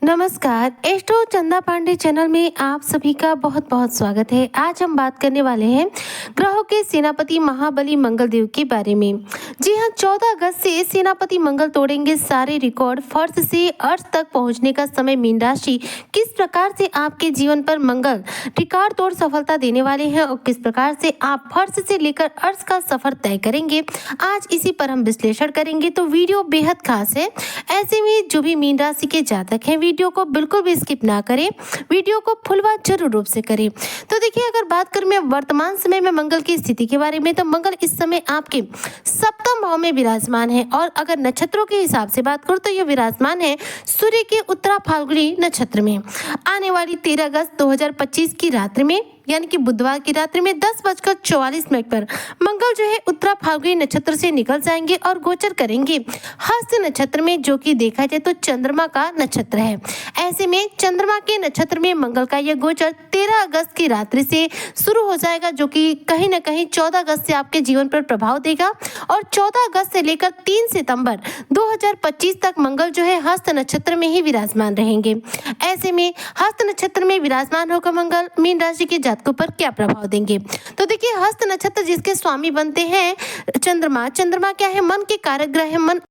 नमस्कार। एस्ट्रो चंदा पांडे चैनल में आप सभी का बहुत बहुत स्वागत है। आज हम बात करने वाले हैं ग्रहों के सेनापति महाबली मंगल देव के बारे में। जी हाँ, 14 अगस्त से सेनापति मंगल तोड़ेंगे सारे रिकॉर्ड। फर्श से अर्थ तक पहुंचने का समय। मीन राशि किस प्रकार से आपके जीवन पर मंगल रिकॉर्ड तोड़ सफलता देने वाले हैं और किस प्रकार से आप फर्श से लेकर अर्थ का सफर तय करेंगे, आज इसी पर हम विश्लेषण करेंगे। तो वीडियो बेहद खास है। ऐसे में जो भी मीन राशि के जातक हैं, वीडियो को बिल्कुल भी स्किप ना करें, वीडियो को फुल वॉच जरूर रूप से करें। तो देखिए, अगर बात करें मैं वर्तमान समय में मंगल की स्थिति के बारे में, तो मंगल इस समय आपके सप्तम भाव में विराजमान है। और अगर नक्षत्रों के हिसाब से बात करूं तो यह विराजमान है सूर्य के उत्तरा फाल्गुनी नक्षत्र में। आने वाली 13 अगस्त 2025 की रात्रि में, यानी कि बुधवार की रात्रि में 10:44 पर मंगल जो है उत्तरा फाल्गुनी नक्षत्र से निकल जाएंगे और गोचर करेंगे हस्त नक्षत्र में, जो कि देखा जाए तो चंद्रमा का नक्षत्र है। ऐसे में चंद्रमा के नक्षत्र में मंगल का यह गोचर 13 अगस्त की रात्रि से शुरू हो जाएगा, जो कि कहीं ना कहीं 14 अगस्त से आपके जीवन पर प्रभाव देगा। और 14 अगस्त से लेकर 3 सितंबर 2025 तक मंगल जो है हस्त नक्षत्र में ही विराजमान रहेंगे। ऐसे में हस्त नक्षत्र में विराजमान होकर मंगल मीन राशि के जातकों पर क्या प्रभाव देंगे। तो देखिए, हस्त नक्षत्र जिसके स्वामी बनते हैं चंद्रमा। चंद्रमा क्या है? मन के कारक ग्रह है। मन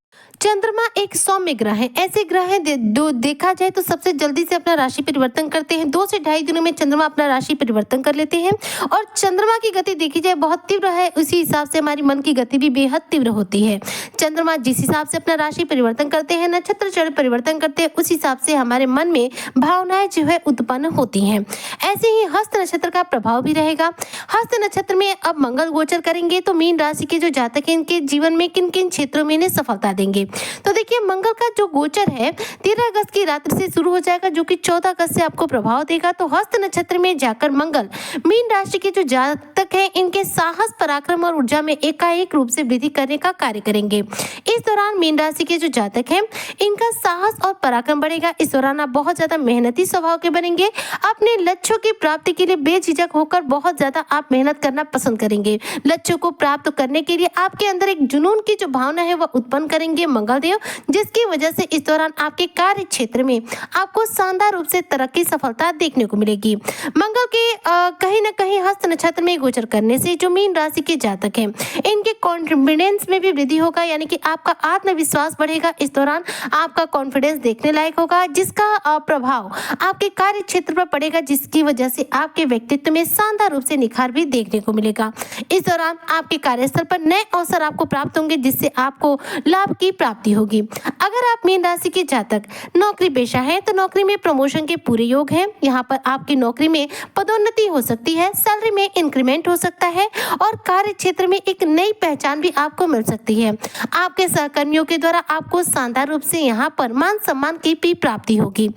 चंद्रमा एक सौम्य ग्रह है। ऐसे ग्रह है देखा जाए तो सबसे जल्दी से अपना राशि परिवर्तन करते हैं। 2 से 2.5 दिनों में चंद्रमा अपना राशि परिवर्तन कर लेते हैं। और चंद्रमा की गति देखी जाए बहुत तीव्र है, उसी हिसाब से हमारी मन की गति भी बेहद तीव्र होती है। चंद्रमा जिस हिसाब से अपना राशि परिवर्तन करते हैं, नक्षत्र चरण परिवर्तन करते हैं, उस हिसाब से हमारे मन में भावनाएं जो है उत्पन्न होती हैं। ऐसे ही हस्त नक्षत्र का प्रभाव भी रहेगा। हस्त नक्षत्र में अब मंगल गोचर करेंगे तो मीन राशि के जो जातक हैं, इनके जीवन में किन किन क्षेत्रों में इन्हें सफलता देंगे। तो देखिए, मंगल का जो गोचर है 13 अगस्त की रात्रि से शुरू हो जाएगा, जो कि 14 अगस्त से आपको प्रभाव देगा। तो हस्त नक्षत्र में जाकर मंगल मीन राशि के जो जातक हैं, इनके साहस, पराक्रम और ऊर्जा में एकाएक रूप से वृद्धि करने का कार्य करेंगे। इस दौरान मीन राशि के जो जातक हैं, इनका साहस और पराक्रम बढ़ेगा। इस दौरान आप बहुत ज्यादा मेहनती स्वभाव के बनेंगे। अपने लक्ष्यों की प्राप्ति के लिए बेझिझक होकर बहुत ज्यादा आप मेहनत करना पसंद करेंगे। लक्ष्यों को प्राप्त करने के लिए आपके अंदर एक जुनून की जो भावना है वह उत्पन्न करेंगे मंगल देव, जिसकी वजह से इस दौरान आपके कार्य क्षेत्र में आपको शानदार रूप से तरक्की, सफलता देखने को मिलेगी। मंगल के कहीं ना कहीं हस्त नक्षत्र में गोचर करने से जो मीन राशि के जातक हैं, इनके कॉन्फिडेंस में भी वृद्धि होगा, यानी कि आपका आत्मविश्वास बढ़ेगा। इस दौरान आपका कॉन्फिडेंस देखने लायक होगा, जिसका प्रभाव आपके कार्य क्षेत्र पर पड़ेगा, जिसकी वजह से आपके व्यक्तित्व में शानदार रूप से निखार भी देखने को मिलेगा। इस दौरान आपके कार्यस्थल पर नए अवसर आपको प्राप्त होंगे, जिससे आपको लाभ की प्राप्ति होगी। अगर आप मीन राशि के जातक नौकरी पेशा है तो नौकरी में प्रमोशन के पूरे योग हैं। यहाँ पर आपकी नौकरी में पदोन्नति हो सकती है, सैलरी में इंक्रीमेंट हो सकता है और कार्य क्षेत्र में एक नई पहचान भी आपको मिल सकती है। आपके सहकर्मियों के द्वारा आपको शानदार रूप से यहाँ पर मान सम्मान की भी प्राप्ति होगी।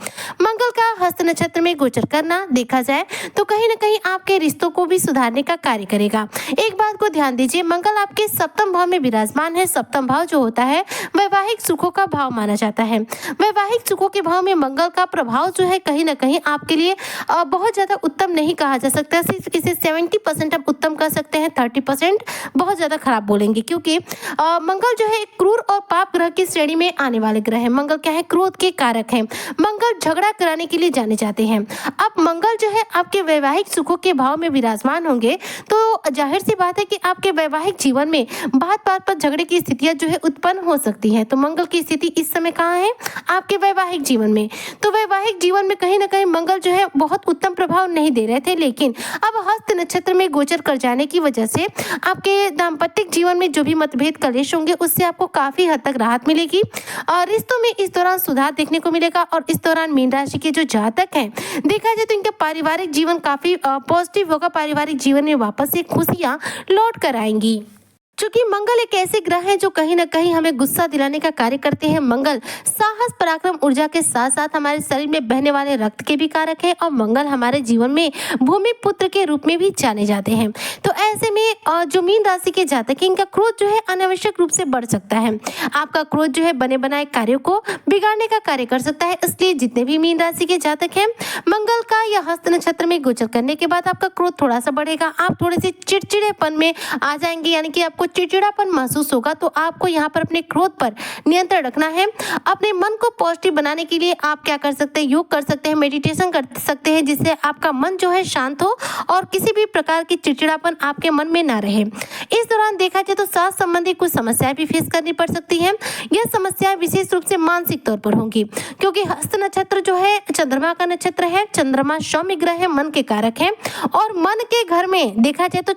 मंगल का हस्त नक्षत्र में गोचर करना देखा जाए तो कहीं ना कहीं आपके रिश्तों को भी सुधारने का कार्य करेगा। एक बात को ध्यान दीजिए, मंगल आपके सप्तम भाव में विराजमान है। सप्तम भाव जो होता है वैवाहिक सुखों का भाव माना जाता है। वैवाहिक सुखों के भाव में मंगल का प्रभाव जो है कहीं ना कहीं आपके लिए बहुत ज्यादा उत्तम नहीं कहा जा सकता। इसे 70% आप उत्तम कह सकते हैं, 30% बहुत ज्यादा खराब बोलेंगे, क्योंकि मंगल जो है एक क्रूर और पाप ग्रह की श्रेणी में आने वाले ग्रह है। मंगल क्या है? क्रोध के कारक है। मंगल झगड़ा कराने के लिए जाने जाते हैं। अब मंगल जो है आपके वैवाहिक सुखों के भाव में विराजमान होंगे तो जाहिर सी बात है कि आपके वैवाहिक जीवन में बात बात पर झगड़े की स्थितियां जो है उत्पन्न हो सकती है। तो मंगल की स्थिति इस समय कहाँ है? आपके वैवाहिक जीवन में। तो वैवाहिक जीवन में कहीं ना कहीं मंगल जो है बहुत उत्तम प्रभाव नहीं दे रहे थे, लेकिन अब हस्त नक्षत्र में गोचर कर जाने की वजह से आपके दाम्पत्य जीवन में जो भी मतभेद कलेश होंगे, उससे आपको काफी हद तक राहत मिलेगी और रिश्तों में इस दौरान सुधार देखने को मिलेगा। और इस दौरान मीन राशि के जो जातक हैं, देखा जाए तो इनका पारिवारिक जीवन काफी पॉजिटिव होगा। पारिवारिक जीवन में वापस से खुशियां लौट कर आएंगी। चूंकि मंगल एक ऐसे ग्रह है जो कहीं ना कहीं हमें गुस्सा दिलाने का कार्य करते हैं। मंगल साहस, पराक्रम, ऊर्जा के साथ साथ हमारे शरीर में बहने वाले रक्त के भी कारक है और मंगल हमारे जीवन में भूमि पुत्र के रूप में भी जाने जाते हैं। तो ऐसे में जो मीन राशि के जातक हैं, इनका क्रोध जो है अनावश्यक रूप से बढ़ सकता है। आपका क्रोध जो है बने बनाए कार्यों को बिगाड़ने का कार्य कर सकता है। इसलिए जितने भी मीन राशि के जातक हैं, मंगल का या हस्त नक्षत्र में गोचर करने के बाद आपका क्रोध थोड़ा सा बढ़ेगा। आप थोड़े से चिड़चिड़ेपन में आ जाएंगे, यानी कि आपको आपको चिड़चिड़ापन महसूस होगा, तो आपको यहाँ पर अपने क्रोध पर नियंत्रण रखना है। अपने मन को पॉजिटिव बनाने के लिए आप क्या कर सकते हैं, योग कर सकते हैं, मेडिटेशन कर सकते हैं, जिससे आपका मन जो है शांत हो और किसी भी प्रकार की चिड़चिड़ापन आपके मन में ना रहे। इस दौरान देखा जाए तो स्वास्थ्य संबंधी कुछ समस्याएं भी फेस करनी पड़ सकती हैं। यह समस्याएं विशेष रूप से मानसिक तौर पर होंगी, क्योंकि हस्त नक्षत्र जो है चंद्रमा का नक्षत्र है। चंद्रमा सौम्य ग्रह है, मन के कारक है, और मन के घर में देखा जाए तो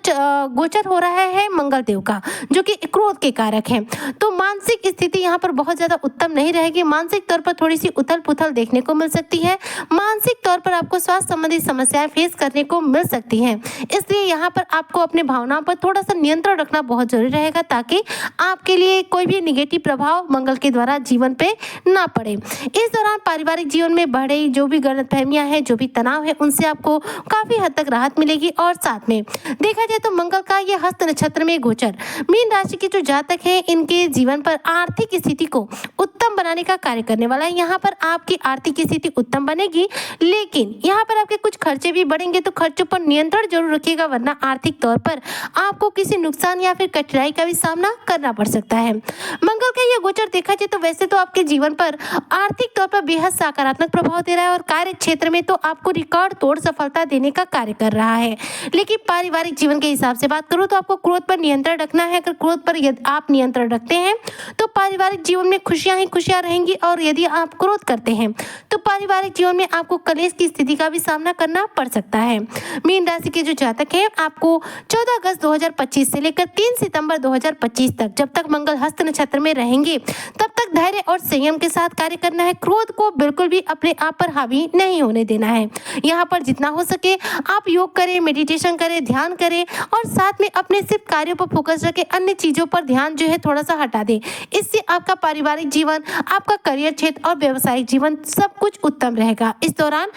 गोचर हो रहा है मंगल देव का, जो कि क्रोध के कारक है। तो मानसिक स्थिति यहाँ पर बहुत ज्यादा उत्तम नहीं रहेगी। मानसिक तौर पर थोड़ी सी उथल पुथल देखने को मिल सकती है। मानसिक तौर पर आपको स्वास्थ्य संबंधी समस्याएं फेस करने को मिल सकती हैं। इसलिए यहाँ पर आपको अपने भावनाओं पर थोड़ा सा नियंत्रण रखना बहुत जरूरी रहेगा, ताकि आपके लिए कोई भी निगेटिव प्रभाव मंगल के द्वारा जीवन पे ना पड़े। इस दौरान पारिवारिक जीवन में बढ़े जो भी गलतफहमियां हैं, जो भी तनाव है, उनसे आपको काफी हद तक राहत मिलेगी। और साथ में देखा जाए तो मंगल का यह हस्त नक्षत्र में गोचर मीन राशि के जो जातक हैं, इनके जीवन पर आर्थिक स्थिति को उत्तम बनाने का कार्य करने वाला है। यहाँ पर आपकी आर्थिक स्थिति उत्तम बनेगी, लेकिन यहाँ पर आपके कुछ खर्चे भी बढ़ेंगे, तो खर्चों पर नियंत्रण जरूर रखिएगा, वरना आर्थिक तौर पर आपको किसी नुकसान या फिर कठिनाई का भी सामना करना पड़ सकता है। मंगल का यह गोचर देखा जाए तो वैसे तो आपके जीवन पर आर्थिक तौर पर बेहद सकारात्मक प्रभाव दे रहा है, और कार्य क्षेत्र में तो आपको रिकॉर्ड तोड़ सफलता देने का कार्य कर रहा है। लेकिन पारिवारिक जीवन के हिसाब से बात करूं तो आपको क्रोध पर नियंत्रण रखना है। अगर क्रोध पर यदि आप नियंत्रण रखते हैं तो पारिवारिक जीवन में खुशियां ही खुशियां रहेंगी, और यदि आप क्रोध करते हैं तो पारिवारिक जीवन में आपको कलेश की स्थिति का भी सामना करना पड़ सकता है। मीन राशि के जो जातक हैं, आपको 14 अगस्त 2025 से लेकर 3 सितंबर 2025 तक, जब तक मंगल हस्त नक्षत्र में रहेंगे, तब तक धैर्य और संयम के साथ कार्य करना है। क्रोध को बिल्कुल भी अपने आप पर हावी नहीं होने देना है। यहाँ पर जितना हो सके आप योग करें, मेडिटेशन करें, ध्यान करें, और साथ में अपने सिर्फ कार्यों पर फोकस रखें, अन्य चीजों पर ध्यान जो है थोड़ा सा हटा दें। इससे आपका पारिवारिक जीवन, आपका करियर क्षेत्र और व्यवसायिक जीवन सब कुछ उत्तम रहेगा। इस दौरान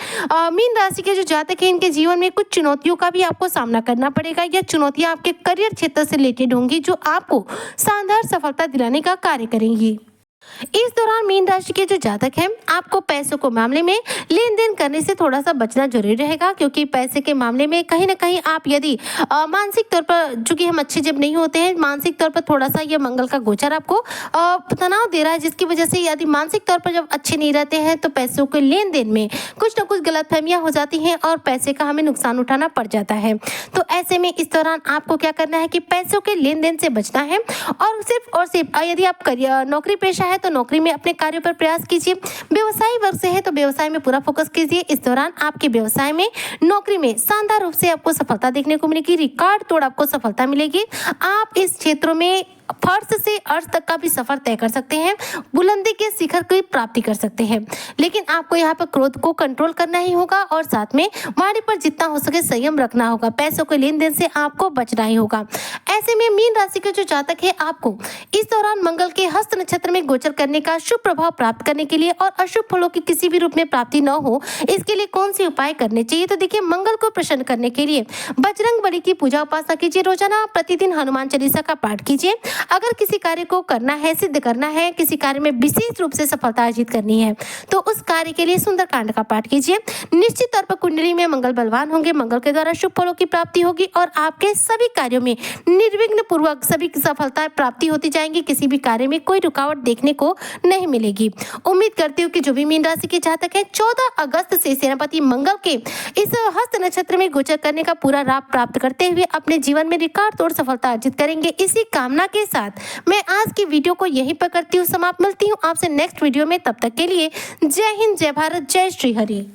मीन राशि के जो जातक हैं, इनके जीवन में कुछ चुनौतियों का भी आपको सामना करना पड़ेगा। यह चुनौतियां आपके करियर क्षेत्र से रिलेटेड होंगी, जो आपको शानदार सफलता दिलाने का कार्य करेंगी। इस दौरान मीन राशि के जो जातक हैं, आपको पैसों को मामले में लेन देन करने से थोड़ा सा बचना जरूरी रहेगा, क्योंकि पैसे के मामले में कहीं ना कहीं आप यदि मानसिक तौर पर, चूंकि हम अच्छे जब नहीं होते हैं, मानसिक तौर पर थोड़ा सा यह मंगल का गोचर आपको तनाव दे रहा है, जिसकी वजह से यदि मानसिक तौर पर जब अच्छे नहीं रहते हैं तो पैसों के लेन देन में कुछ ना कुछ गलतफहमियां हो जाती हैं और पैसे का हमें नुकसान उठाना पड़ जाता है। तो ऐसे में इस दौरान आपको क्या करना है कि पैसों के लेन देन से बचना है, और सिर्फ यदि आप नौकरी पेशा है तो नौकरी में अपने कार्यों पर प्रयास कीजिए। व्यवसायी वर्ग से है तो व्यवसाय में पूरा फोकस कीजिए। इस दौरान आपके व्यवसाय में, नौकरी में शानदार रूप से आपको सफलता देखने को मिलेगी, रिकॉर्ड तोड़ आपको सफलता मिलेगी। आप इस क्षेत्रों में फर्श से अर्श तक का भी सफर तय कर सकते हैं, बुलंदी के शिखर की प्राप्ति कर सकते हैं। लेकिन आपको यहाँ पर क्रोध को कंट्रोल करना ही होगा, और साथ में वाणी पर जितना हो सके संयम रखना होगा। पैसों के लेन देन से आपको बचना ही होगा। ऐसे में मीन राशि के जो जातक है, आपको इस दौरान मंगल के हस्त नक्षत्र में गोचर करने का शुभ प्रभाव प्राप्त करने के लिए और अशुभ फलों की किसी भी रूप में प्राप्ति न हो, इसके लिए कौन से उपाय करने चाहिए? तो देखिए, मंगल को प्रसन्न करने के लिए बजरंग बली की पूजा उपासना कीजिए। रोजाना प्रतिदिन हनुमान चालीसा का पाठ कीजिए। अगर किसी कार्य को करना है, सिद्ध करना है, किसी कार्य में विशेष रूप से सफलता अर्जित करनी है, तो उस कार्य के लिए सुंदरकांड का पाठ कीजिए। निश्चित तौर पर कुंडली में मंगल बलवान होंगे, मंगल के द्वारा शुभ फलों की प्राप्ति होगी, और आपके सभी कार्यों में निर्विघ्न पूर्वक सभी सफलता प्राप्ति होती जाएंगी। किसी भी कार्य में कोई रुकावट देखने को नहीं मिलेगी। उम्मीद करती हूँ कि जो भी मीन राशि के जातक हैं, 14 अगस्त से सेनापति मंगल के इस हस्त नक्षत्र में गोचर करने का पूरा लाभ प्राप्त करते हुए अपने जीवन में रिकॉर्ड तोड़ सफलता अर्जित करेंगे। इसी कामना के साथ मैं आज की वीडियो को यहीं पर करती हूँ समाप्त। मिलती हूँ आपसे नेक्स्ट वीडियो में, तब तक के लिए जय हिंद, जय भारत, जय श्री हरि।